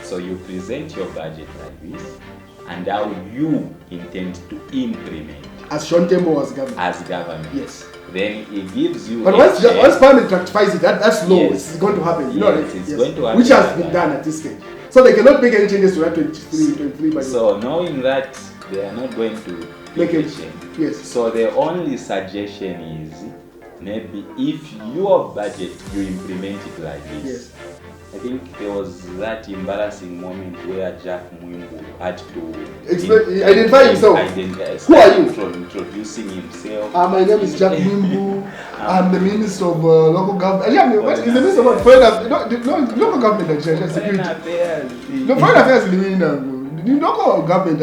So you present your budget like this, and how you intend to implement as Sean Tembo as government. Yes. Then it gives you. But once Parliament ratifies it, that's law. Yes. It's going to happen. You Yes, know, it's going to happen. Which has been done at this stage. So they cannot make any changes to that 23 budget. So knowing that they are not going to make a change. Yes. So the only suggestion is maybe if your budget you implement it like this. Yes. I think there was that embarrassing moment where Jack Mwimbu had to identify himself. Who are you? From introducing himself. My name is Jack Mwimbu. I'm the Minister of Local Government. Yeah, what is the Minister of Foreign Affairs? No, Local Government and Security. Foreign Affairs. No, Foreign Affairs is the Local Government.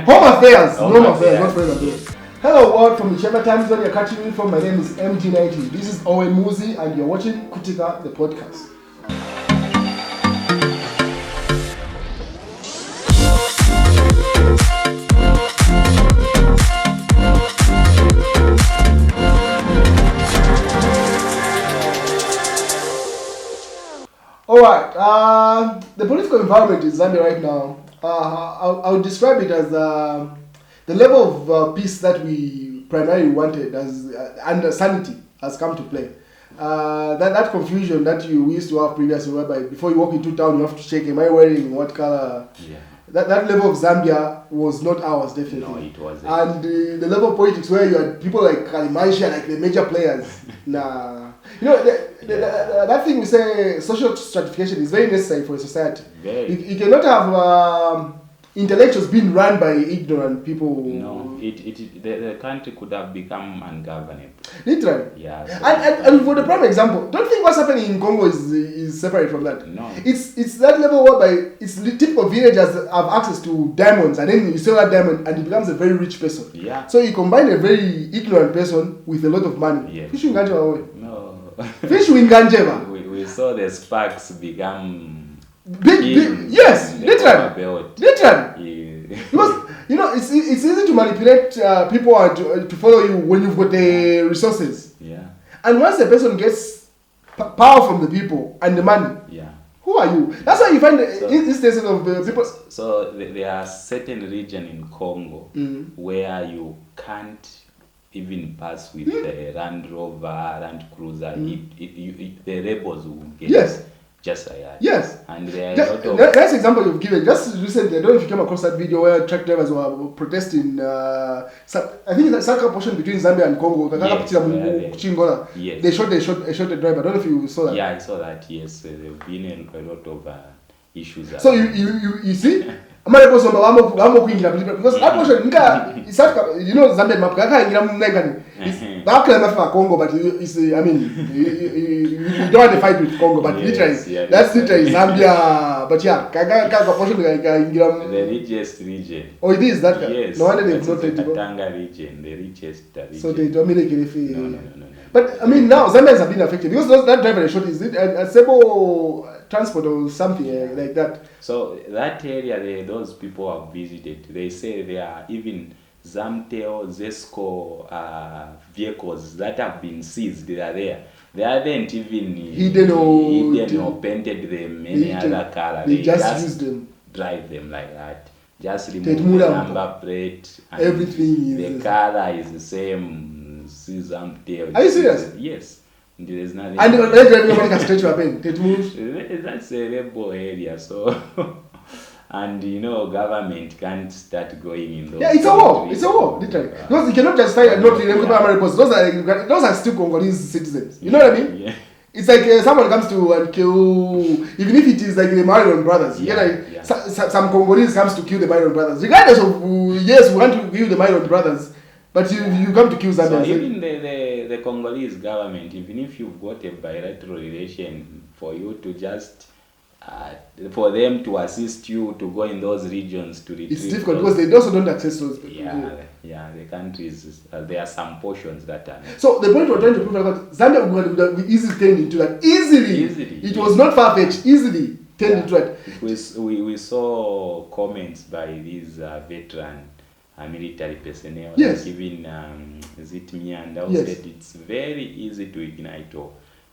Home Affairs. Home Affairs, not Foreign Affairs. Hello world, from whichever time zone you're catching me from. My name is MG90. This is Owen Muzi and you're watching Kutika the podcast. Alright, the political environment in Zambia right now, I would describe it as the level of peace that we primarily wanted as and sanity has come to play. That confusion that we used to have previously, whereby before you walk into town you have to check, am I wearing what color? Yeah. That level of Zambia was not ours, definitely. No, it wasn't. And the level of politics where you had people like Kalimansha, like the major players. Nah. You know, that thing we say, social stratification is very necessary for a society. You cannot have intellectuals being run by ignorant people. No, the country could have become ungovernable. Literally. Yeah. And for the prime example, don't think what's happening in Congo is separate from that. No. It's that level whereby it's the typical villagers have access to diamonds, and then you sell that diamond and it becomes a very rich person. Yeah. So you combine a very ignorant person with a lot of money. Yes. Fish Winganjeva away. No. Fish Winganjeva. We saw the sparks become big yes, literally. Because you know it's easy to manipulate people and to follow you when you've got the resources. Yeah. And once the person gets power from the people and the money, yeah. Who are you? That's why you find instances of people. So there are certain regions in Congo where you can't even pass with the Land Rover, Land Cruiser. The rebels will get just like that. Yes. And there are a lot of... That's the example you've given. Just recently, I don't know if you came across that video where truck drivers were protesting. I think it's a portion between Zambia and Congo. Yes. They shot the driver. I don't know if you saw that. Yeah, I saw that. Yes, there have been a lot of issues. So you see? Because that portion, you know, Zambia map, Congo, but you don't want to fight with Congo, but literally, that's literally Zambia. But yeah, the richest region. Oh, it is that? Yes. No wonder they've not the Katanga region, the richest region. So they dominate No. But I mean, now Zambians have been affected because that driver shot is it Masebo transport or something like that. So that area, those people have visited. They say there are even Zamtel, Zesco vehicles that have been seized. They are there. They haven't even hidden or painted them any other color. They just use them. Drive them like that. Just remove the number plate. And everything the color is the same. Zamtel. Are you serious? Yes. There's nothing. And can stretch your pen. That's a rebel area, so and you know government can't start going in those. Yeah, it's a war. It's a war, literally. Because you cannot just fight and not remember those are still Congolese citizens. You know what I mean? Yeah. It's like someone comes to and kill, even if it is like the Marion brothers. Some Congolese comes to kill the Marion brothers. Regardless of yes, we want to kill the Marion brothers. But you come to kill Zambia. So even the Congolese government, even if you've got a bilateral relation, for you to just for them to assist you to go in those regions to retrieve. It's difficult because they also don't access those. Yeah, the countries there are some portions that are. So the point we're trying to prove about Zambia would easily turn into that easily. It was not far fetched. Easily turned into that. We saw comments by these veteran military personnel, yes. Like even Zitmianda said it's very easy to ignite,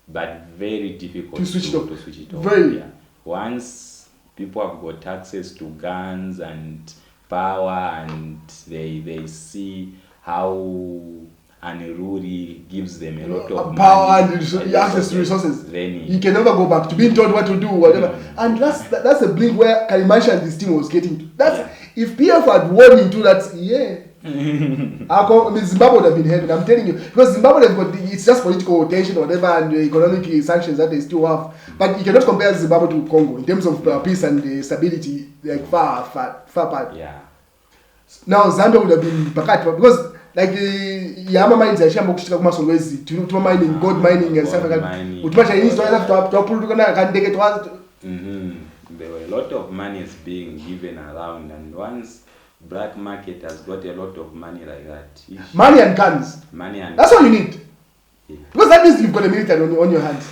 but very difficult to switch it off. Very. Yeah. Once people have got access to guns and power, and they see how unruly gives them a lot of power money, and access to resources. Then You can never go back to being told what to do, whatever. And that's a blink where Kalimantan and this team was getting to. That's if PF had won into that, Zimbabwe would have been happy. I'm telling you, because Zimbabwe have got it's just political tension or whatever, and economic sanctions that they still have. But you cannot compare Zimbabwe to Congo in terms of peace and stability, like far apart. Yeah. Now Zambia would have been pakati because like yama mines yashamba kushika kumasongwezi to mining, gold mining and stuff like that. Utuma Chinese don't have to approve can take it once. There were a lot of money is being given around, and once black market has got a lot of money like that. Money and guns. That's all you need. Yeah. Because that means you've got a military on your hands.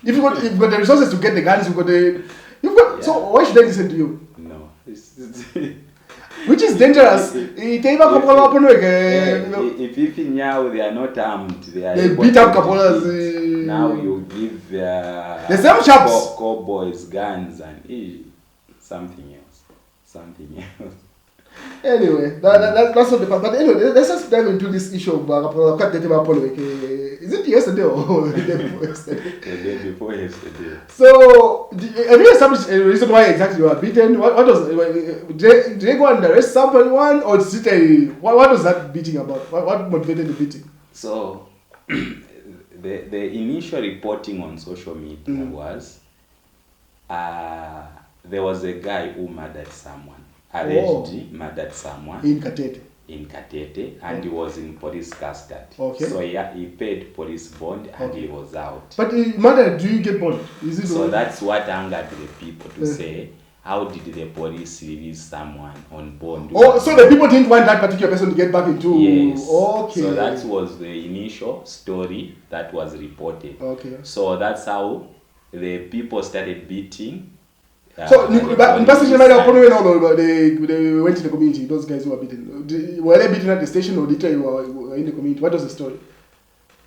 If you've got the resources to get the guns, you've got so why should I listen to you? No. Which is dangerous. If now they are not armed, they beat up Kapolas. Now you give the same chaps cowboys guns and something else. Anyway, that's not the part. But anyway, let's just dive into this issue of is it yesterday or the day before yesterday? The day before yesterday. So, have you established a reason why exactly you were beaten? What was did they go and arrest someone, or is it what was that beating about? What motivated the beating? So, the initial reporting on social media was there was a guy who murdered someone. Allegedly murdered someone in Katete, and he was in police custody. Okay. So he paid police bond and he was out. But murder, do you get bond? Is it so that's what angered the people to say, how did the police release someone on bond? Oh, so the people didn't want that particular person to get back into. Yes. Okay. So that was the initial story that was reported. Okay. So that's how the people started beating. So, in Pastor they went to the community, those guys who were beaten. Were they beaten at the station or literally were in the community? What was the story?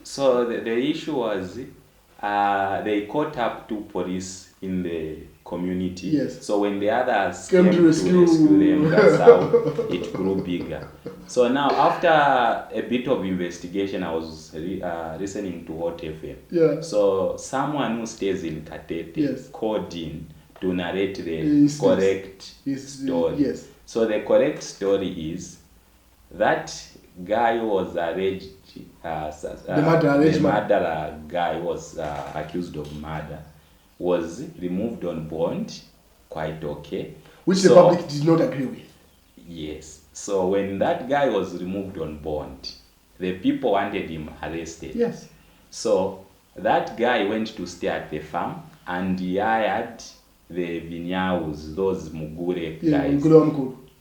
So, the issue was they caught up two police in the community. Yes. So, when the others came to rescue them, that's how it grew bigger. So, now after a bit of investigation, I was listening to Hot FM. Yeah. So, someone who stays in Katete called in to narrate the correct story. Yes. So the correct story is that guy who was alleged, the murderer guy was accused of murder, was removed on bond, quite okay. Which the public did not agree with. Yes. So when that guy was removed on bond, the people wanted him arrested. Yes. So that guy went to stay at the farm and he hired the Vinyaus, those Mugure guys,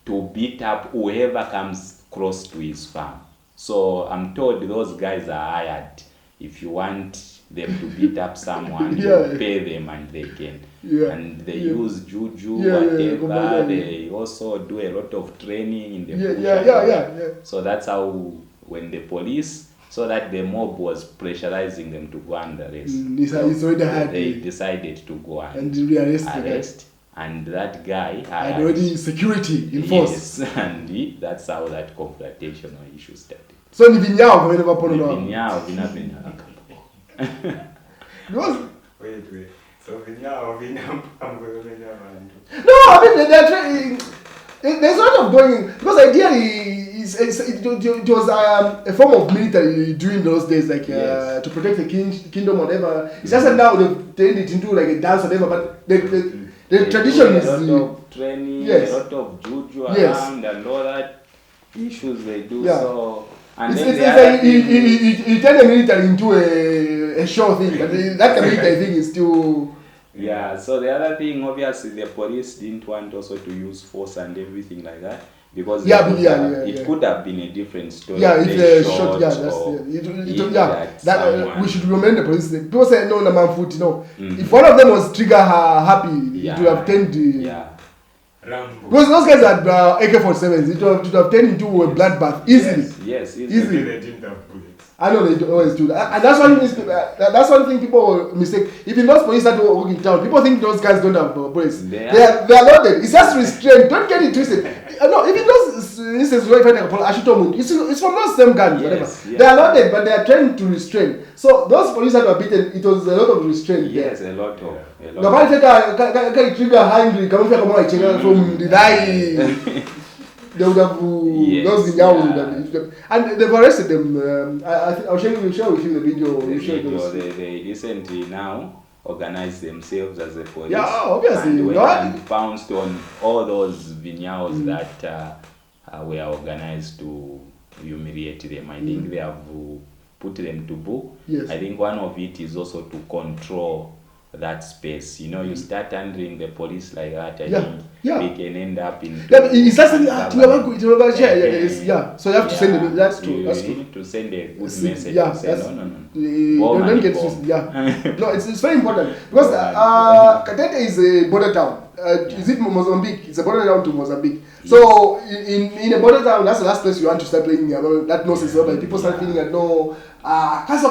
to beat up whoever comes close to his farm. So I'm told those guys are hired. If you want them to beat up someone, you pay them and they can. And they use juju, whatever. They also do a lot of training in the bush. So that's how when the police so that the mob was pressurizing them to go and arrest. They decided to go and arrest. And that guy had already security in force. Yes, and that's how that confrontational issue started. So ni vinyao whenever pono. Vinyao. Wait. So vinyao. No, I mean they're trying. There's a lot of going because ideally it was a form of military during those days, like to protect the kingdom, whatever. It's just that now they've turned it into like a dance, whatever. But the tradition is a lot of training, a lot of juju around, and all that issues they do. So and it's like you turn the military into a show thing, but that military thing is still. Yeah, so the other thing, obviously, the police didn't want also to use force and everything like that because it could have been a different story. Yeah, if they shot, we should remember the police. People say no, Namanfuti, no. If one of them was trigger happy, it would have turned. Because those guys had AK-47s, it would have turned into a bloodbath easily. Yes, easily. They didn't have bullets. I know they always do that, and that's one thing people mistake. Even those police that work in town, people think those guys don't have police. They are loaded. It's just restrained. Don't get it twisted. No, even those instances where you find a shooter, it's from those same guns. Yes, whatever. They are loaded, but they are trained to restrain. So those police that were beaten, it was a lot of restraint. Yes, a lot of. Nobody take trigger hungry. Come from the die. They would have those Guineans and they've arrested them. I'll share with you the video. They recently now organize themselves as a police. Yeah, obviously. And pounced on all those Vinyals that were organized to humiliate them. I think they have put them to book. Yes. I think one of it is also to control that space. You know, you start handling the police like that, I think they can end up in... It's just so you have to send them. That's true. You need to send a good message. Yeah, to say, no. Don't get no, it's very important because Katete is a border town. Is it Mozambique? It's a border town to Mozambique. So in a border town, that's the last place you want to start playing that nonsense. People start feeling that no. It's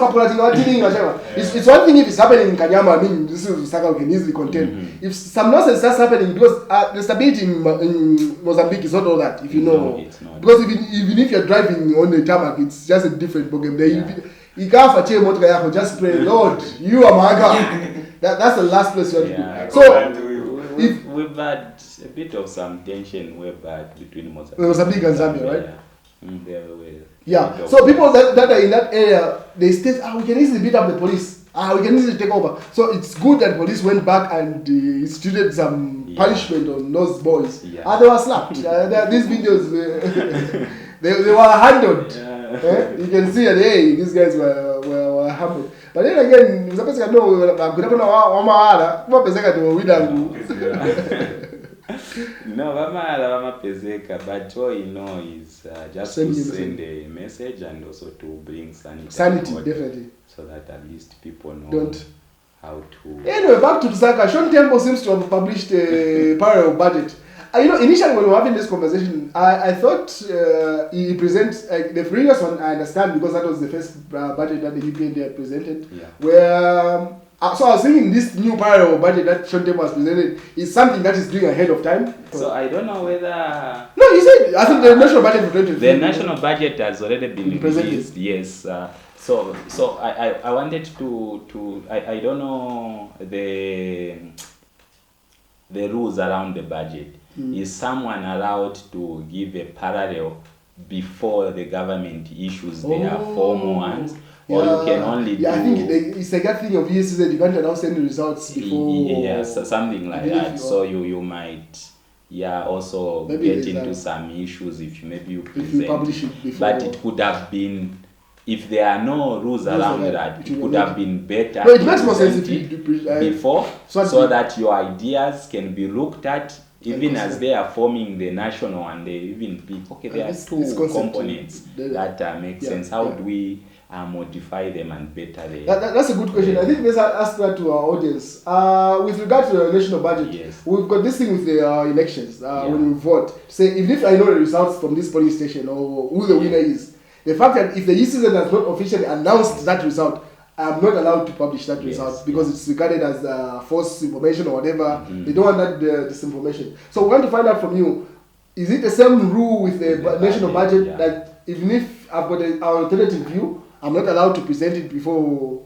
one thing if it's happening in Kanyama. I mean, this is Saka we can easily contain. If some nonsense starts happening, because the stability in Mozambique is not all that. If you know, it's not. Because even if you're driving on the tarmac, it's just a different program. You can't just pray, Lord, you are my God. That's the last place you have to do. So we've had a bit of some tension between Mozambique and Zambia, right? Yeah. So people that are in that area, they state, we can easily beat up the police. We can easily take over. So it's good that police went back and instituted some punishment on those boys. They were slapped. These videos, they were handled. You can see that, hey, these guys were humbled. But then again, no, Vama Pezeka, but all you know is just to send a message and also to bring sanity, definitely. So that at least people know how to... Anyway, back to Lusaka. Sean Temple seems to have published a parallel budget. Initially when we were having this conversation, I thought he presents the previous one. I understand because that was the first budget that the UPND had presented. Yeah. Where so I was thinking this new parallel budget that Sean Temple has presented is something that is doing ahead of time. So I don't know whether... No, you said I think the national budget for 2023. The national budget has already been released. Yes. So I wanted to I don't know the rules around the budget. Is someone allowed to give a parallel before the government issues their formal ones? Or you can only do... I think it's like that thing of ESZ, you can't announce any results before... Yes, something like that. So you might also get into some issues if maybe you present. If you publish it before. But it could have been... If there are no rules around that, it could have been better. No, it makes more sense if you before, so that your ideas can be looked at, even as they are forming the national, and they even pick, okay, there are two components that make sense. How do we modify them and better them? That's a good question. I think let's ask that to our audience. With regard to the national budget, we've got this thing with the elections. When we vote, say, if I know the results from this polling station or who the winner is, the fact that if the ECZ has not officially announced that result, I'm not allowed to publish that result because it's regarded as false information or whatever. They don't want that disinformation. So we want to find out from you, is it the same rule with the national budget that even if I've got an alternative view, I'm not allowed to present it before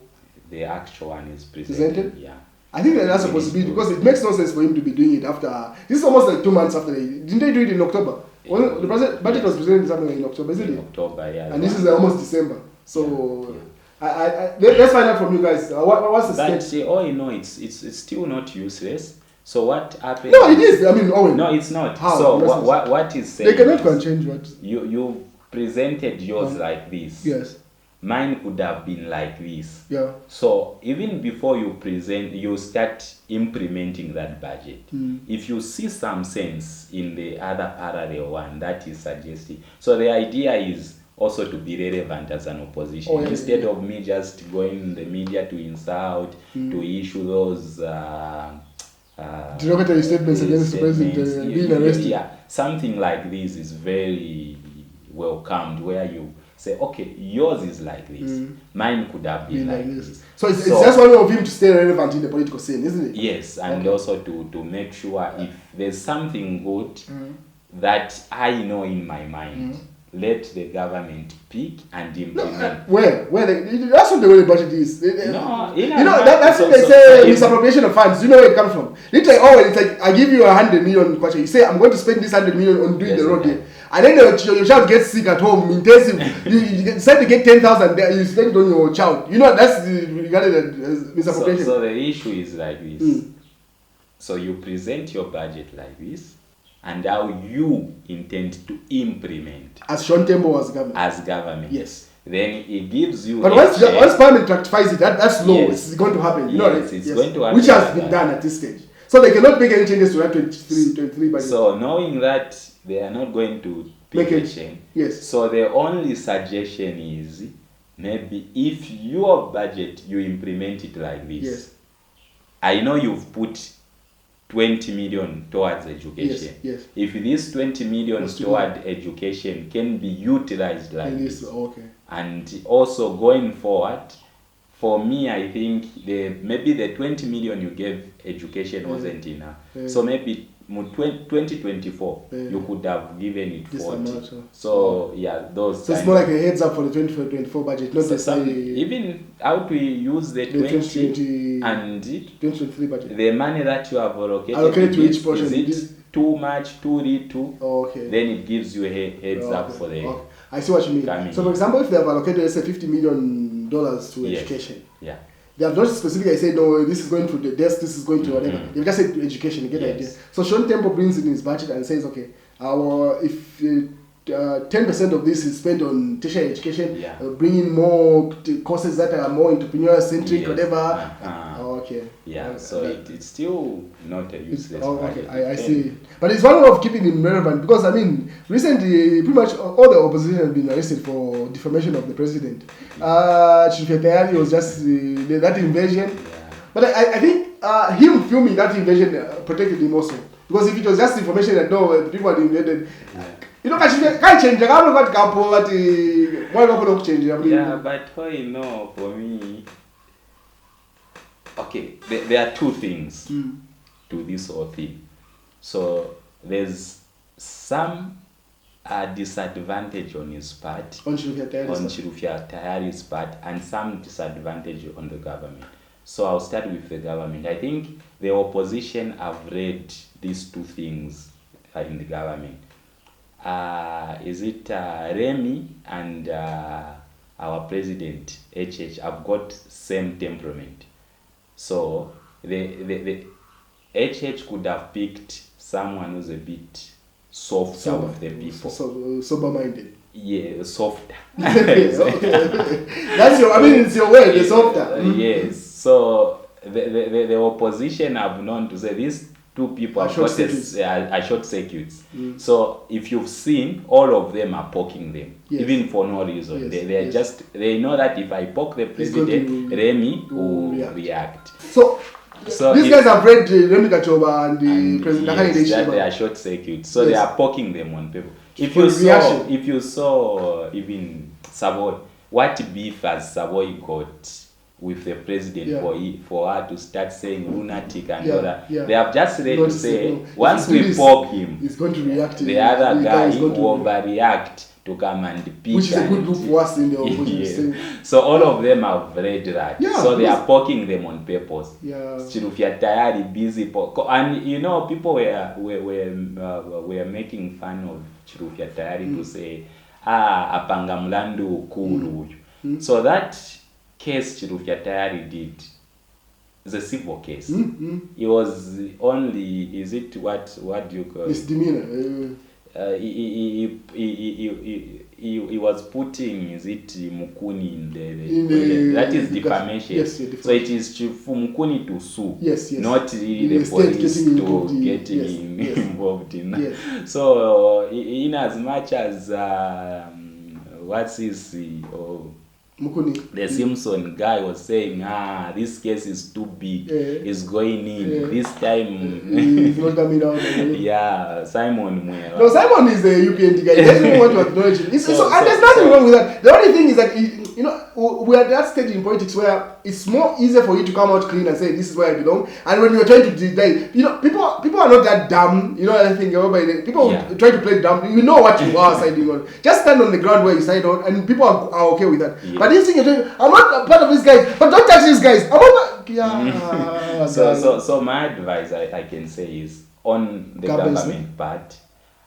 the actual one is presented? Yeah. I think that's a possibility because it makes no sense for him to be doing it after. This is almost like 2 months after. Didn't they do it in October? Well, the budget was presented somewhere in October, isn't it? In October, yeah. And this is almost December. So let's find out from you guys. What's the state? But see, all you know, it's still not useless. So what happened? No, it is. I mean, no, it's not. How? So what is saying? They cannot go and change what you presented yours like this. Yes. Mine could have been like this. Yeah. So even before you present, you start implementing that budget. If you see some sense in the other parallel one that is suggesting. So the idea is also to be relevant as an opposition. Instead of me just going in the media to insult, to issue those derogatory statements against the president being arrested. Yeah, something like this is very welcomed, where you say, okay, yours is like this, mine could have been like this. So it's just one way of him to stay relevant in the political scene, isn't it? Yes, and also to make sure if there's something good that I know in my mind, let the government pick and implement. That's not the way the budget is. No, that's what they say misappropriation of funds. You know where it comes from. It's like I give you 100 million kwacha. You say I'm going to spend this 100 million on doing the road here. And then your child gets sick at home, intensive. you decide to get 10,000 there, you spend it on your child. That's regarded as misappropriation. So the issue is like this. So you present your budget like this, and how you intend to implement. As Sean Tembo as government. Yes. Then it gives you. But once Parliament rectifies it, that's law. Yes. It's going to happen. It's going to happen. Which has been done at this stage. So they cannot make any changes to that 23 budget. So knowing that they are not going to make a change. Yes. So the only suggestion is maybe if your budget you implement it like this. Yes. I know you've put 20 million towards education. Yes. If this 20 million toward education can be utilized like this. Okay. And also going forward, for me, I think maybe the 20 million you gave education wasn't enough. So maybe 2024, you could have given it 40. So those. So it's more like a heads up for the 2024 budget, not even how to use the 20 and 2023 budget. The money that you have allocated to each portion. Is it too much, too little? Okay. Then it gives you a heads up for the. Okay. I see what you mean. So, for example, if they have allocated, let's say, $50 million to education. Yeah. They have not specifically said, no, this is going to the desk, this is going to whatever. They've just said to education, you get the idea. So Sean Temple brings in his budget and says, okay, if 10% of this is spent on tertiary education, bringing more courses that are more entrepreneur-centric, whatever. Okay. Yeah, so it's still not a useless budget. I see. But it's one way of keeping him relevant because, recently, pretty much all the opposition have been arrested for defamation of the president. Sylvia was just that invasion. Yeah. But I think him filming that invasion protected him also. Because if it was just information that people had invaded, can't change. But for me, okay, there are two things to this whole thing. So there's some disadvantage on his part, on Sylvia Tayari's part, and some disadvantage on the government. So I'll start with the government. I think the opposition have read these two things in the government. Is it Remy and our president HH have got same temperament? So the HH could have picked someone who's a bit softer with the people. Sober-minded. Yeah, softer. That's it's your way, the softer. Yes. So the opposition have known to say these two people are short circuits. So if you've seen, all of them are poking them, even for no reason. Yes. They know that if I poke the president, Remy will react. So these guys have read Remy Kachoba and the president. Yes, that they are short circuits. So they are poking them on people. If you saw even Savoy, what beef has Savoy got with the president for her to start saying lunatic and all that? They have just read to say once we poke him, he's going to react. The other guy will overreact to come and pick. Which is a good look for us in the opposition. So all of them have read that. So they are poking them on purpose. Sylvia Tayari busy and people were making fun of Sylvia Tayari to say apanga mlandu kuru. So that case Sylvia Tayari did is a civil case. It was only, is it what do you call it? Misdemeanor. He was putting, is it Mukuni in the that is defamation. Yes, so it is for Mukuni to sue, not really the police to get involved in. Yes. So in as much as Mukuni. The Simpson guy was saying, this case is too big. It's going in. This time. It's not coming out. Yeah, Simon Mwera. No, Simon is the UPND guy. He doesn't even want to acknowledge it. And there's nothing wrong with that. The only thing is that, we are at that stage in politics where it's more easier for you to come out clean and say, this is where I belong. And when you're trying to deny, people are not that dumb. I think people try to play dumb. You know what you are siding on. Just stand on the ground where you side on, and people are okay with that. Yeah. But this thing you're doing, I'm not a part of these guys, but don't touch these guys. So my advice I can say is on the government part,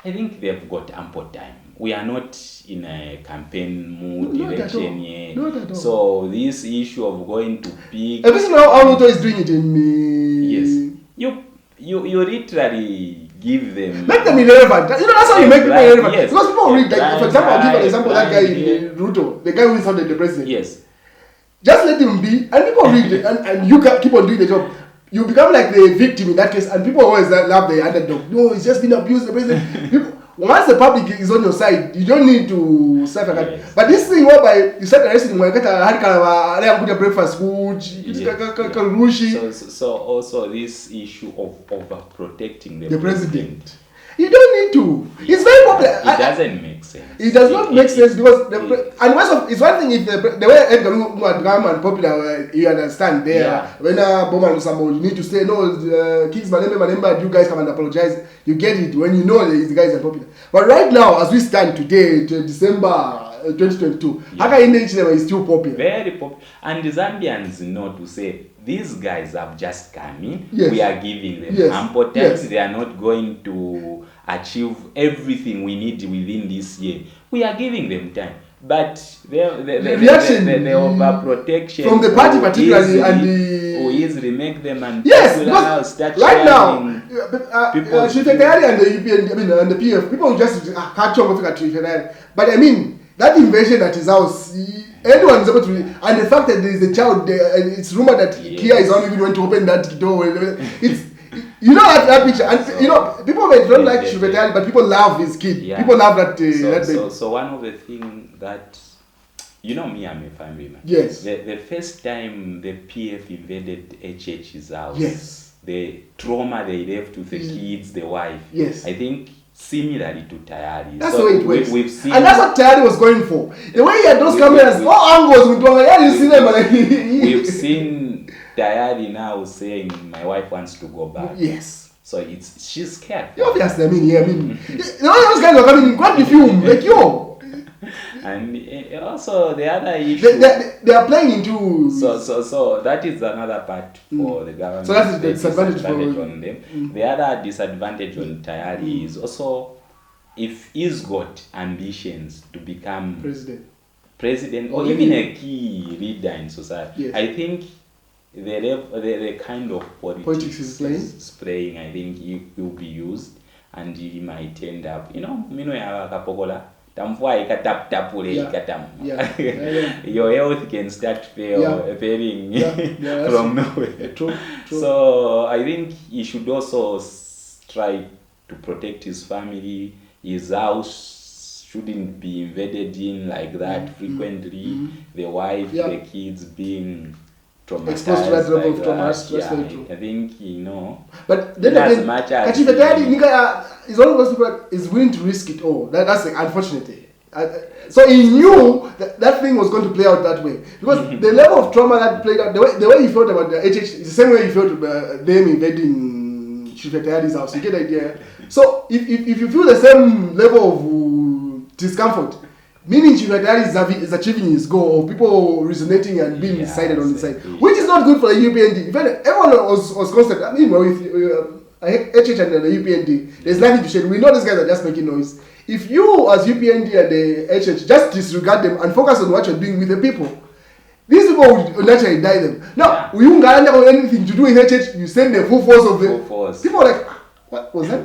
I think they've got ample time. We are not in a campaign mood, election yet. So this issue of going to pick. And this is how Ruto is doing it in me. Yes. You literally give them. Make them irrelevant. That's how you make people irrelevant. Yes. Because people read, for example, I'll give an example of that guy in Ruto, the guy who insulted the president. Yes. Just let him be, and people read it, and you can keep on doing the job. You become like the victim in that case, and people always love the underdog. No, he's just been abused, the president. Once the public is on your side, you don't need to start a yes. But this thing whereby you start arresting when you get a breakfast food, so also this issue of protecting the president. You don't need to. It's very popular. It doesn't make sense. It does not make sense because it's one thing if the way Edgar had become and popular, you understand there. Yeah. When Bowman or somebody, you need to say, no, Kings Malemba, you guys come and apologize. You get it when you know these guys are popular. But right now, as we stand today, December 2022, Haka Indonesia is still popular. Very popular. And the Zambians know to say, these guys have just come in. Yes. We are giving them ample time. Yes. They are not going to achieve everything we need within this year. We are giving them time. But the reaction, the overprotection from the party particularly who easily make them and start right now people Secretary and the UPN, and the PF, people just catch on with Secretary. But I mean that invasion at his house, anyone is able to, and the fact that there is a child there, and it's rumored that Kia is not even going to open that door. It's that picture, and people may don't like Secretary, but people love his kid. Yeah. People love that. So one of the things that me, I'm a family man. Yes. The first time the PF invaded HH's house, yes, the trauma they left with the kids, the wife. Yes. I think similarly to Tayari. That's the way it works. We've seen, and that's what Tayari was going for. The way he had those cameras, all angles with you see them. We've seen Tayari now saying my wife wants to go back. Yes. So she's scared. Obviously, those guys are coming in quite the film, like yo. And also the other issue, they are playing into. So that is another part for the government. So that's the disadvantage on them. The other disadvantage on Tayari is also if he's got ambitions to become president or even a key leader in society. Yes. I think the kind of politics is playing. I think he will be used, and he might end up. Kapokola. Your health can start failing from nowhere. True. So I think he should also try to protect his family. His house shouldn't be invaded in like that frequently. The wife, the kids being traumatized. Exposed to that level of trauma. I think But then again, is one of those people that is willing to risk it all. That's unfortunate. So he knew that thing was going to play out that way because the level of trauma that played out, the way he felt about the HH is the same way he felt about them invading Shifetayari's house. You get the idea? So if you feel the same level of discomfort, meaning Shifetayari is achieving his goal of people resonating and being decided on the side, which is not good for the UPND. In fact, everyone was constant. I mean, with HH and the UPND, there's nothing to share. We know these guys are just making noise. If you, as UPND and the HH, just disregard them and focus on what you're doing with the people, these people will naturally die them. Now, you don't have anything to do with HH, you send the full force of them. People are like, what was that?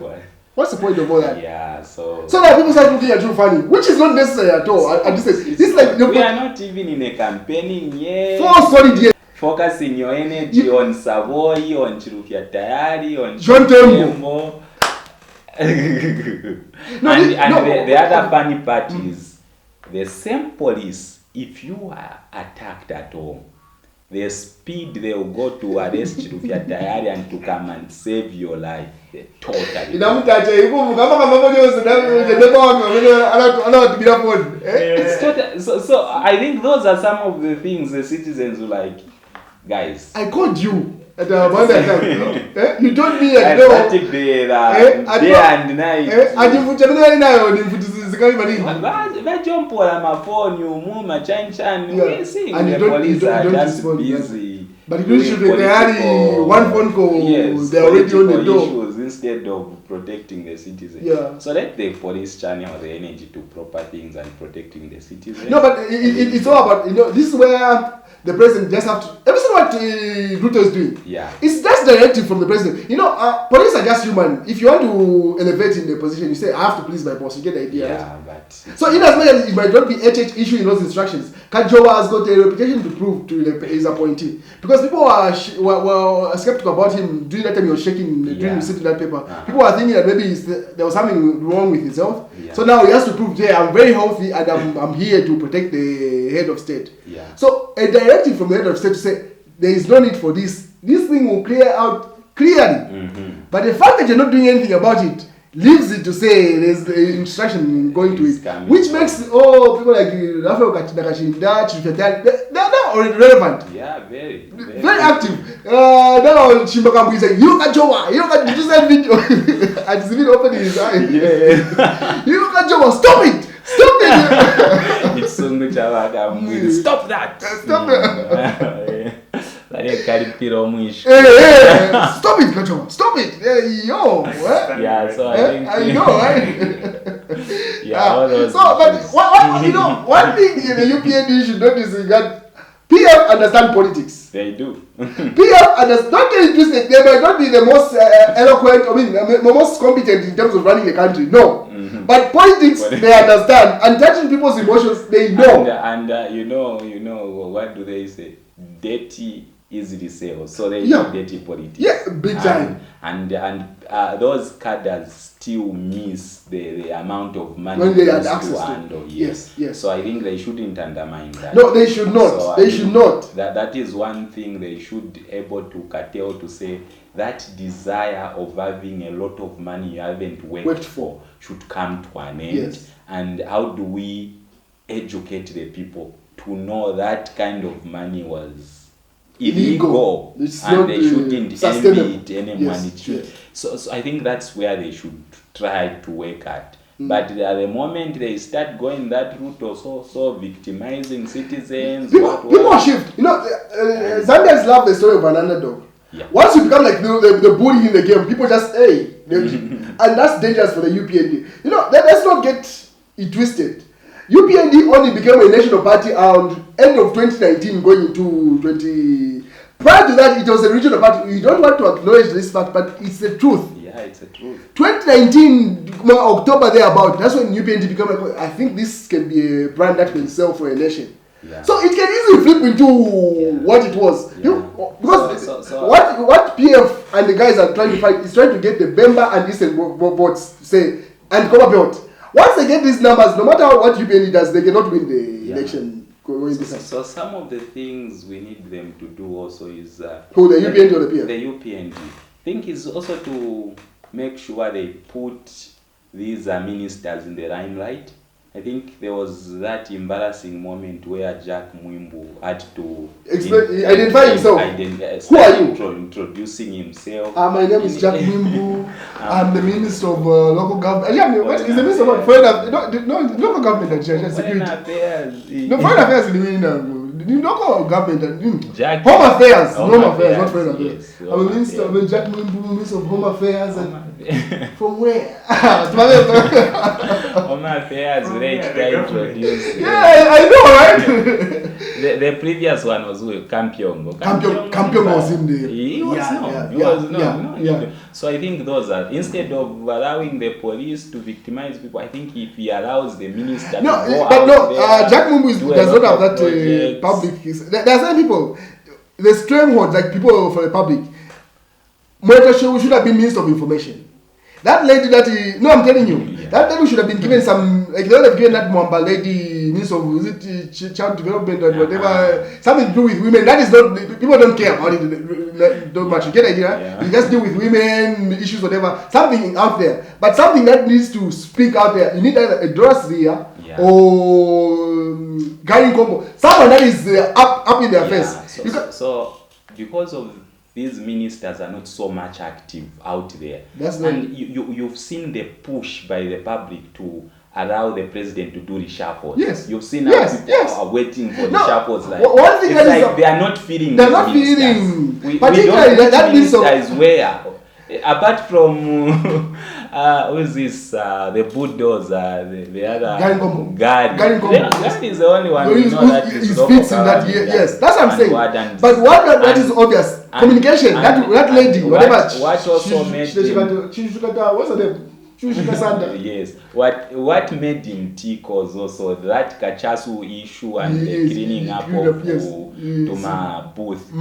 What's the point of all that? Yeah, so that people start looking at you funny, which is not necessary at all. This like we are not even in a campaigning yet. Focusing your energy on Savoy, on Chirufya Tayari, on John Tembo. The other funny part is the same police if you are attacked at home, the speed they'll go to arrest you tayari and to come and save your life. Totally. It's total, so I think those are some of the things the citizens who like, guys. I called you at one time. You told me I started day and night. Vajompo la mafoni umuma chan and the police are just busy. But you should be one phone call. Yes, they're already on the door. Issues instead of protecting the citizens. Yeah. So let the police channel the energy to proper things and protecting the citizens. No, but it's all about, this is where the president just have to. Everything what Ruto is doing. Yeah. It's just directive from the president. Police are just human. If you want to elevate in the position, you say, I have to please my boss. You get the idea, yeah, right? But So in as much as it might not be HH issuing those instructions, Kajowa has got a reputation to prove to his appointee. Because people were skeptical about him during that time he was shaking, during receiving that paper. People were thinking that maybe there was something wrong with his health. Yeah. So now he has to prove, I'm very healthy and I'm here to protect the head of state. Yeah. So a directive from the head of state to say, there is no need for this. This thing will clear out clearly. Mm-hmm. But the fact that you're not doing anything about it leaves it to say there's the instruction going to it, which makes people like Rafael Nakashinda, they're not relevant. Yeah, very active. Now Chimbakambu is like, you look at Jowa, you look at that video, and it's even opening his eye. Yeah. You look at Jowa, stop it. It's so much stop that. Stop that. Stop it, Kacho. Stop it. Yeah, so I know, right? Yeah, but one thing in the UPND should not disregard. PF understand politics. They do. PF understand. Don't get interested. They might not be the most eloquent, the most competent in terms of running the country. No. Mm-hmm. But politics, they understand. And touching people's emotions, they know. And you know, what do they say? Dirty easily sells. So they do dirty politics. Yeah, big time. And those cadres still miss the amount of money when they had access to handle. Yes. So I think they shouldn't undermine that. No, they should not. So they should not. That is one thing they should be able to curtail, to say that desire of having a lot of money you haven't worked for should come to an end. Yes. And how do we educate the people to know that kind of money was illegal and they shouldn't envy it anymore. So I think that's where they should try to work at. But at the moment they start going that route of so victimizing citizens, people shift. Zambians love the story of an underdog. Yeah. Once you become like the bully in the game, people just and that's dangerous for the UPND. Let's not get it twisted. UPND only became a national party around end of 2019 going into 20. Prior to that, it was a regional party. We don't want to acknowledge this fact, but it's the truth. Yeah, it's the truth. 2019, October thereabout, that's when UPND became like, I think this can be a brand that can sell for a nation. Yeah. So it can easily flip into what it was. Yeah. Because what PF and the guys are trying to fight is trying to get the Bemba and Eastern votes, say, and Copper Belt. Once they get these numbers, no matter what UPND does, they cannot win the election. So some of the things we need them to do also is... Who, the UPND or the PF? The UPND. I think is also to make sure they put these ministers in the limelight. I think there was that embarrassing moment where Jack Mwimbu had to identify himself. Who are you? Introducing himself. My name is Jack Mwimbu. I'm the Minister of Local Government. What is the Minister of Foreign Affairs? No, Local Government and Security. No, Foreign Affairs in local government. Home Affairs. Home Affairs, not Foreign Affairs. Yes, I'm a Minister of Jack Mwimbu, Minister of Home Affairs. From where? Home Affairs, they try to introduce. Yeah, I know, right? The previous one was Kampiong. Kampiong was in there. He was no. So I think those are, instead of allowing the police to victimize people, I think if he allows the minister to go out there, Jack Mwimbu does not have that public. There are some people, the stronghold, like people for the public. Moita should have been Minister of Information. That lady I'm telling you, that That time we should have been given some, like they would have given that Mwamba lady, Minister of Child Development and whatever, something to do with women. That is not, people don't care about it don't much. You get the idea? Yeah. You just deal with women, issues, whatever. Something out there. But something that needs to speak out there. You need either a Dorasria or Gary Combo. Someone that is up in their face. So, because of these ministers are not so much active out there. And you've seen the push by the public to allow the president to do reshuffles. Yes. You've seen how people are waiting for reshuffles. Like, one thing that like they are not feeling they're not feeling. Particularly that minister is where, apart from who is this? The bulldozer, the other guard. That is the only one who knows that is fits in that year. Yes, that's what I'm saying. But what that is obvious. Communication. That lady, whatever. What also made him, what's her name? Yes. What made him tick was also that Kachasu issue and the cleaning up of to my booth.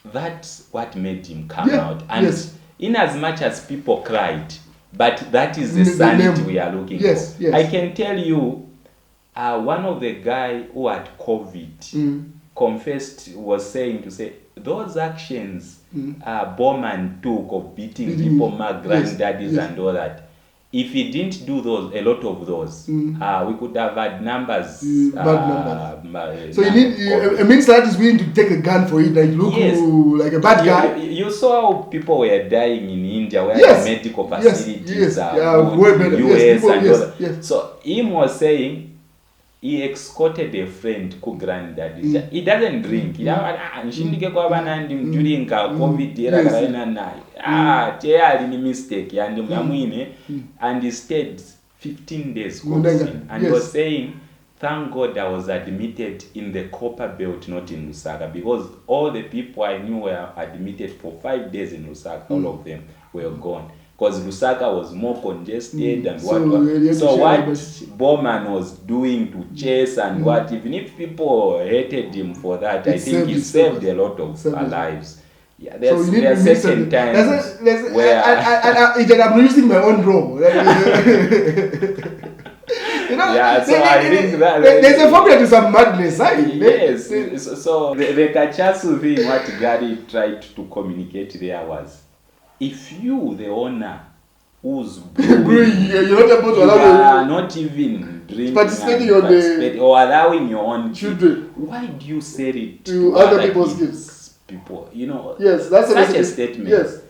That's what made him come out. And in as much as people cried, but that is the sanity we are looking for. I can tell you, one of the guy who had COVID confessed, was saying those actions Bowman took of beating people, my granddaddies and all that. If he didn't do those, a lot of those, we could have had numbers. Bad numbers. So you need a minister that is willing to take a gun for it, like look like a bad guy. You saw how people were dying in India, where the medical facilities are good, US and all that. So him was saying, he escorted a friend ku granddaddy. He doesn't drink. Nshindike kwa banandi during COVID era kana naye. Teyali ni mistake yandi mwamwine, and he stayed 15 days and was saying, thank God I was admitted in the Copper Belt, not in Lusaka, because all the people I knew were admitted for 5 days in Lusaka. All of them were gone. Because Lusaka was more congested and what Bowman was doing to chase and what, even if people hated him for that, I think he saved a lot of lives. Yeah, there's certain times where I'm using my own role. I think that there's a formula to some madness. Yes. So the Kachasu thing, what Gary tried to communicate there was, if you, the owner, who's brewing, you're not able to allow not even drinking participating or allowing your own children, why do you sell it to other people's kids? People, yes, that's such a statement. Yes.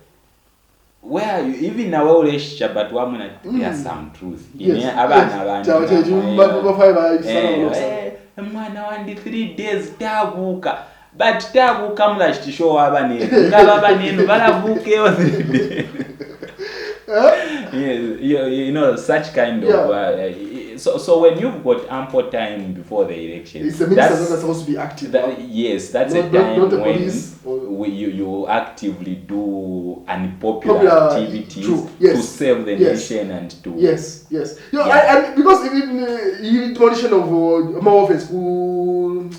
Where you even now relationship, but there's some truth. Yes. Man, 3 days tabuka. But tabuka mlashtisho abanenu. Ngaba abanenu balabuke 3 days. Yes, such kind of. So when you've got ample time before the election, it's the ministers that are supposed to be active. That's a time when you actively do unpopular activities to save the nation and to yes. And because even demolition of more offense,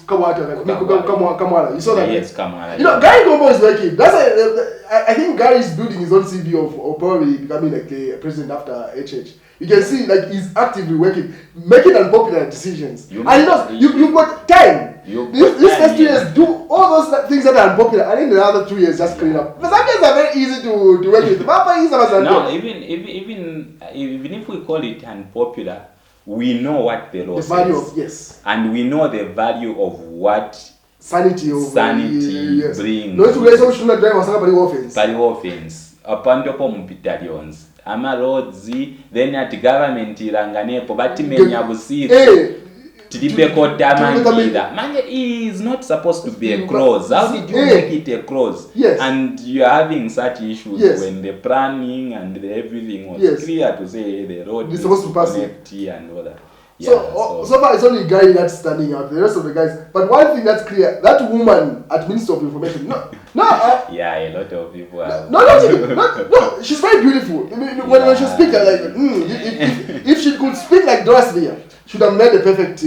Kamwala, you saw that. Yes, Kamwala. Gary Gombo is working. I think Gary is building his own CV of probably becoming like the president after HH. You can see like he's actively working, making unpopular decisions. You've got time. These first 2 years, do all those things that are unpopular, and in the other 2 years, just clean up. But sometimes are very easy to work with. No, even if we call it unpopular, we know what the law says. And we know the value of what sanity brings. No, to should not drive offense. Offense. Upon the battalions. Ama roads, then at government iranganepo batimenya busiri tilipeko tamangida. Man, he is not supposed to be a clause. How did you make it a clause? Yes. And you're having such issues when the planning and everything was clear to say the road is supposed to connect and all that. So far it's only Guy that's standing out. The rest of the guys. But one thing that's clear: that woman at Minister of Information. A lot of people are. No, she's very beautiful. When she speaks, like if she could speak like Doraslia, she would have made the perfect.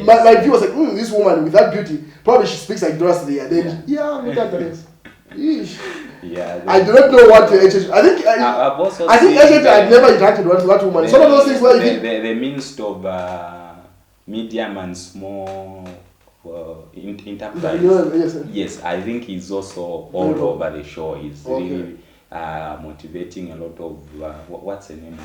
My view was like, this woman with that beauty, probably she speaks like Doraslia. Then look at the rest. Yeah. I do not know what HH. I've also I think seen HH had never interacted with that woman. Some of those things where the Minister of Medium and Small Enterprise. Yes, I think he's also all over the show. He's really motivating a lot of what's the name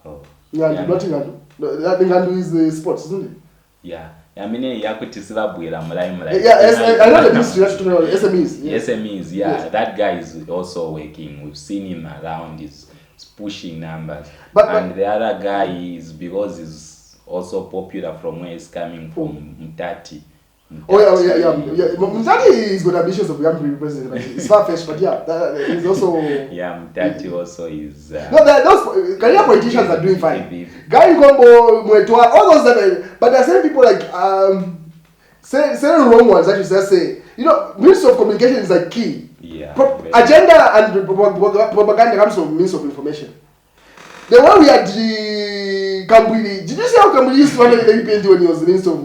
of Nottingham. Nottingham is the sports, isn't it? Yeah. I mean, yakutisibabwira mulai. Yeah, I know the ministry that's talking about SMEs. Yes. SMEs, yeah. Yes. That guy is also working. We've seen him around. He's pushing numbers. And the other guy is, because he's also popular from where he's coming from, Mtati. Mtati is got ambitions of becoming president, but it's far-fetched. But he's also. Yeah, Mtati also is. No, those career politicians are doing fine. Guy Kombo, Mwetua, all those that. But there are certain people like certain wrong ones that you just say. Means of communication is like key. Yeah. Agenda and propaganda comes from means of information. The one we had the Kambuli. Did you see how Kambuli used to handle the UPND when he was the minister of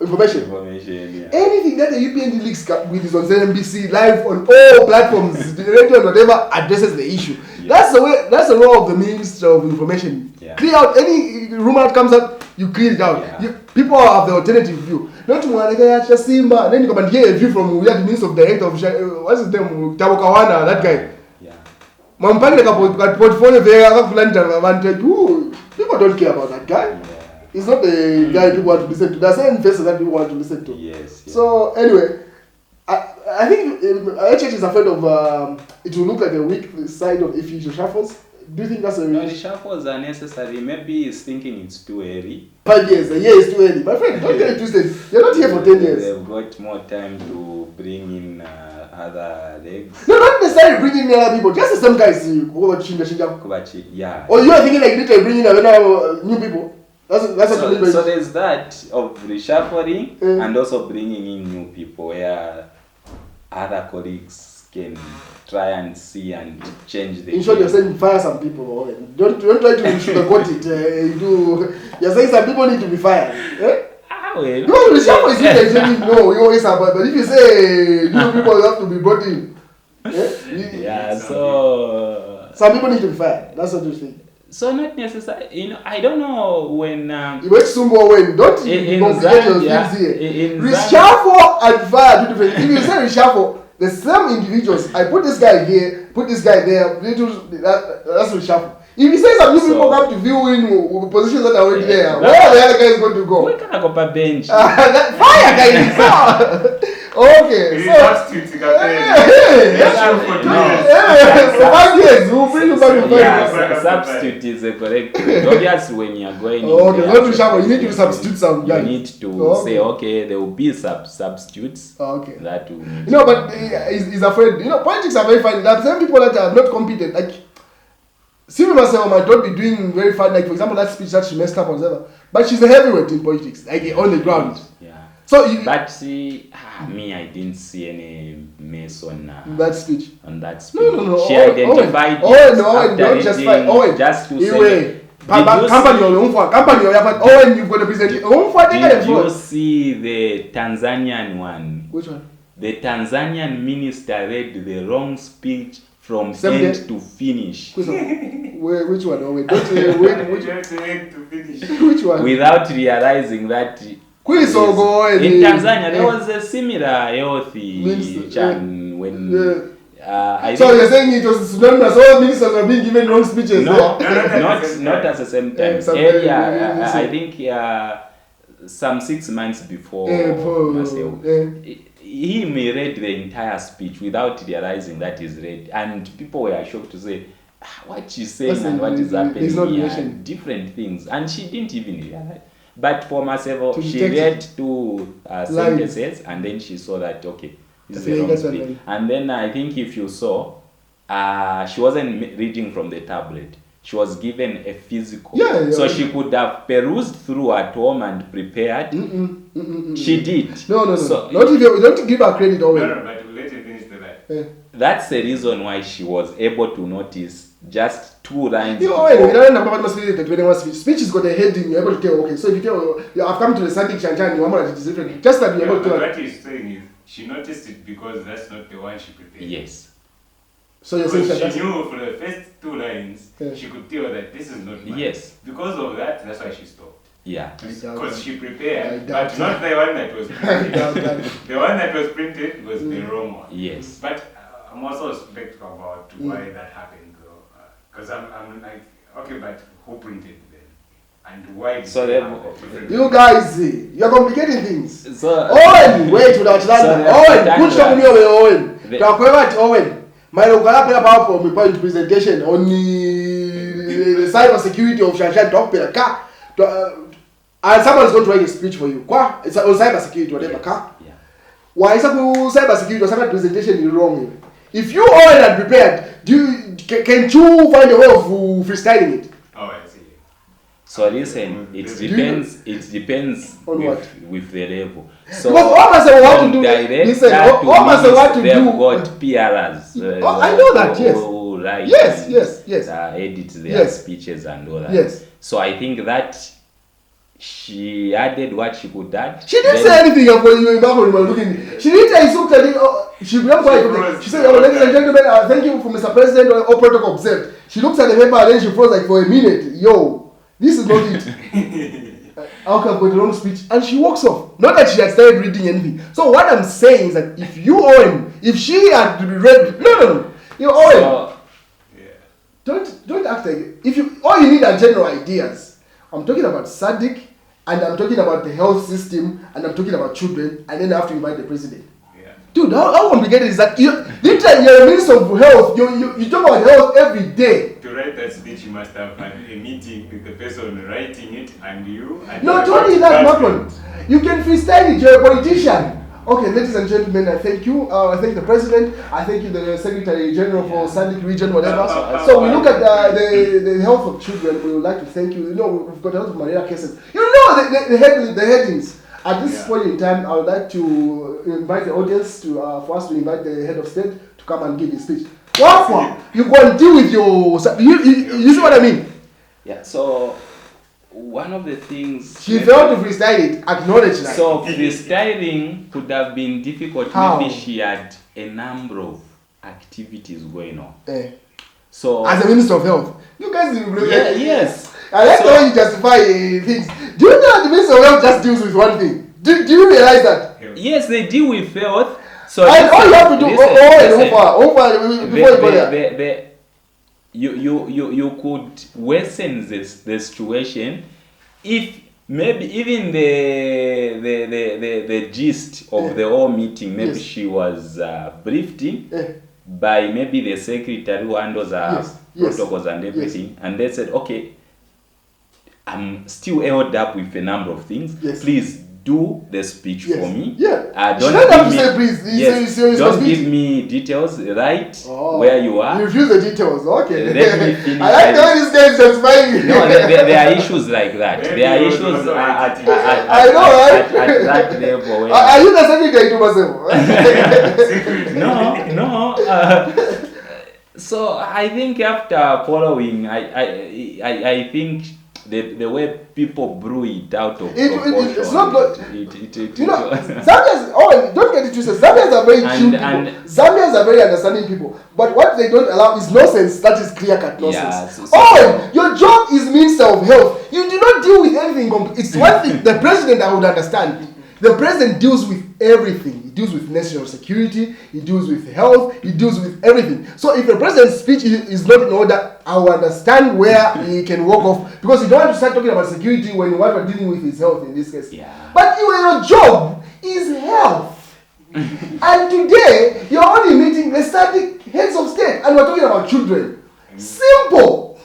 information? Yeah. Anything that the UPND leaks with is on NBC live on all platforms, the radio and whatever addresses the issue. Yeah. That's the role of the Minister of Information. Yeah. Clear out any rumor that comes up, you clear it out. Yeah. People have the alternative view. Not Simba, and then you come and hear a view from the Minister of Director of what's his name, Tabokawana, that guy. Portfolio people don't care about that guy. Yeah. It's not the guy people want to listen to. There are certain faces that people want to listen to. Yes. Yeah. So anyway, I think HH is afraid of it will look like a weak side of if he shuffles. Do you think that's a no, the shuffles are necessary. Maybe he's thinking it's too early. 5 years, a year is too early. My friend, don't get it twisted. You're not here for 10 years. They've got more time to bring in other legs. No, not necessarily bringing in other people. Just the same guys. Yeah. Or you are thinking like literally bringing in new people. That's so there's that of reshuffling and also bringing in new people where other colleagues can try and see and change the. In short, you're saying fire some people. Don't try to sugarcoat it. You're saying some people need to be fired. Eh? Well, because reshuffle is usually no, you always have. But if you say new people have to be brought in, so some people need to be fired. That's what you think. So not necessarily, I don't know when. You wait Sumbo when don't complicate your things here. Reshuffle and fire two different. If you say reshuffle, the same individuals. I put this guy here, put this guy there. That's reshuffle. If you say some new people come to view in positions that are already there, where are the other guys going to go? We can go to bench. Fire guys. Okay, so substitute. For 5 years, we'll bring you back to 5 years. Substitute is a correct. Obviously, when you are going, okay, not to shower. You need to substitute some. You need to say, okay, there will be substitutes. Okay. That will. But he's afraid. Politics are very funny. There are some people that are not competent. Like Sylvia Masebo might not be doing very fine. Like for example, that speech that she messed up or whatever. But she's a heavyweight in politics, like on the ground. Yeah. So but see, I didn't see any mess on that speech. On that speech. No. She identified. Don't just fight. Just to say. Company, you've got to present it. Did you see the Tanzanian one? Which one? The Tanzanian minister read the wrong speech from end to finish. Which one? Which one? Without realizing that. In Tanzania, there was a similar healthy chan when. So you're saying it was synonymous? All ministers were being given wrong speeches? No, not at the same time. I think some 6 months before Masebo. He may read the entire speech without realizing that he's read, and people were shocked to say, what she's saying and what is happening here, different things, and she didn't even realize. But for Masebo, she read 2 sentences, and then she saw that, okay, this is the wrong speech. And then I think if you saw, she wasn't reading from the tablet. She was given a physical. So she could have perused through at home and prepared. She did. No. So, not if you don't give her credit always. No, but let her finish the line. That's the reason why she was able to notice just 2 lines. Speech has got a heading, you're able to tell, okay, so if you tell, I've come to the Sandy Chanchan, you want to different. Just that you're able to tell. What he's saying is, she noticed it because that's not the one she prepared. Yes. So you're saying Because that she knew for the first 2 lines, Yeah. she could tell that this is not mine. Yes. Because of that, that's why she stopped. Yeah. Because she I prepared, doubt but not the one that was printed. doubt that. The one that was printed was the wrong one. Yes. But I'm also skeptical about why that happened, though. Because I'm like, okay, but who printed then? And why did So they then- have a different You guys, you're complicating things. So Owen, wait without So London. they're Owen, London. good show me over Owen. The- Takwema Owen. My local PowerPoint point presentation on the cyber security of Shanshan Talk car. And someone's going to write a speech for you. It's on cyber security, whatever car. Yeah. Why is that cyber security or cyber presentation is wrong? If you all had prepared, can you find a way of freestyling it? Oh, I see. So listen, it depends On with the level. So Because all Masebo want from to do, director listen, to all Masebo want to they've do. got PRs. I know that, yes. Who write Yes, and, yes. edit their Yes. speeches and all that. Yes. So I think that she added what she could add. She didn't say anything of when you were looking. She didn't say something. She said, "Oh, ladies and gentlemen, thank you for Mr. President. All protocol observed." She looks at the paper and then she froze like for a minute. Yo, this is not it. I'll got the wrong speech, and she walks off. Not that she had started reading anything. So what I'm saying is that if you Owen, if she had read, no, you Owen, So, don't act like if you all you need are general ideas. I'm talking about SADC, and I'm talking about the health system, and I'm talking about children, and then I have to invite the president. Yeah. Dude, how complicated is that? You're a minister of health. You talk about health every day. To write that speech, you must have had a meeting with the person writing it and you. And Not only that, Macron. You can freestyle it. You're a politician. Okay, ladies and gentlemen, I thank you. I thank the president. I thank you, the Secretary General for SADC region, whatever. So we look at the health of children. We would like to thank you. You know, we've got a lot of malaria cases. You know the headings. At this point in time, I would like to invite the audience for us to invite the head of state to come and give his speech. What? You go and deal with your. You see what I mean? yeah. So one of the things She failed to freestyle it. Acknowledge that. So freestyling could have been difficult. How? Maybe she had a number of activities going on. So As a minister of health, you guys. yes. I like So- the way you justify things. Do you know that the minister of health just deals with one thing? Do you realize that? Yes, they deal with health. So And all you have to do, listen, over before you go there. You could worsen the situation if maybe even the gist of the whole meeting, maybe Yes. she was briefed by maybe the secretary who handles Yes. protocols and everything, and they said, okay, I'm still held up with a number of things. Yes. Please do the speech for me. Yeah. Don't She don't have give to me, say please. yes, It's don't give me details, right? Where you You are. refuse the details. Okay. Let me finish. I like the way this guy is justifying. No, there are issues like that. Maybe There are you issues also at I know, right? that level. Where Are you the secretary to Masebo? no. So I think after following, I think the way people brew it out of proportion. It's not good. It, You know, Zambians, don't get it twisted. Zambians are very chill people. and- Zambians are very understanding people. But what they don't allow is nonsense. That is clear-cut nonsense. Yeah, Your job is Minister of Health. You do not deal with anything. It's one thing. The president I would understand. The president deals with everything. He deals with national security. He deals with health. He deals with everything. So if the president's speech is not in order, I will understand where he can walk off. Because you don't have to start talking about security when what we're dealing with is health in this case. Yeah. But your job is health. And today, you're only meeting the static heads of state. And we're talking about children. Simple.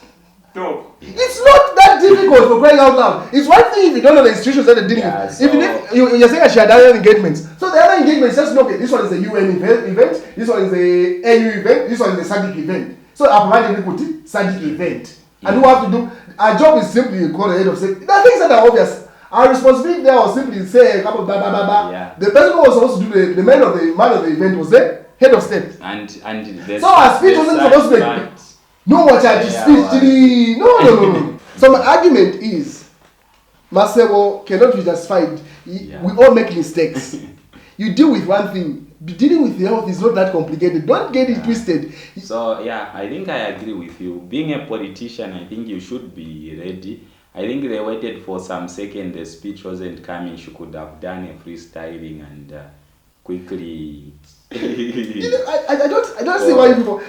Talk. It's not that difficult for crying out loud. It's one thing if you don't know the institutions that they're dealing Yeah, with. so- Even if you're saying that she had other engagements. So the other engagements, just know, okay, this one is a UN event, this one is a AU event, this one is a SADC event. So I provide equity, SADC event. And who have to do, our job is simply to call the head of state. There are things that are obvious. Our responsibility there was simply to say a couple of blah blah blah blah. Yeah. The person who was supposed to do the man of the event was the head of state. And So our speech wasn't supposed to be no watch out Yeah, speech. No. So my argument is Masebo cannot be justified. Yeah. We all make mistakes. you deal with one thing. Dealing with health is not that complicated. Don't get it twisted. So yeah, I think I agree with you. Being a politician, I think you should be ready. I think they waited for some second. The speech wasn't coming. She could have done a freestyling and quickly. I don't see why people.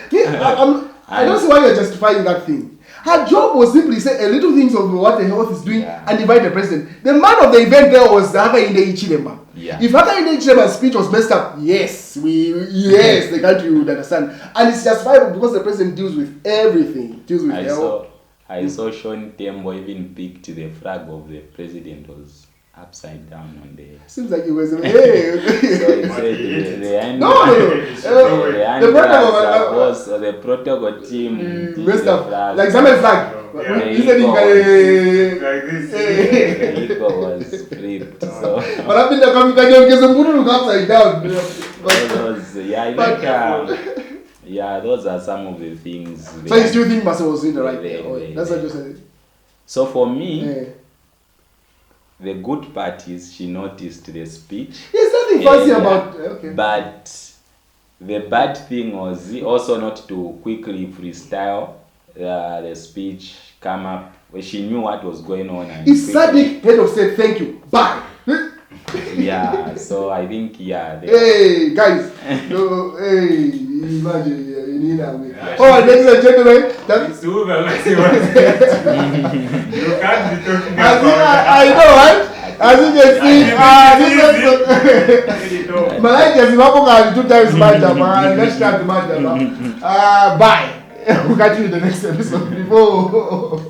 I don't see why you're justifying that thing. Her job was simply say a little things of what the health is doing and invite the president. The man of the event there was the Hakainde Ichilema. Yeah. If Hakainde Ichilema's speech was messed up, the country would understand. And it's justifiable because the president deals with everything. Deals with health. I saw Sean Tembo even picked the flag of the president was upside down on the. Seems like it was. Hey. So he said the protocol team messed up. Flag. Like Samuel flag. He said like this. The ego was flipped. So. But I've been the upside down. Those are some of the things. So you still think Masebo was in the right way? That's what you said. So for me, the good part is she noticed the speech. There's nothing fancy about. Okay. But the bad thing was also not to quickly freestyle the speech, come up. She knew what was going on. And it's Sadiq head of state. Thank you. Bye. Yeah. So I think Hey guys. No. Hey. Imagine. Alright, ladies and gentlemen. It's who the You can't be talking about I know, right? As you can see, Malaika is up 2 times man. Let's start the match. Bye. We'll catch you in the next episode. Before.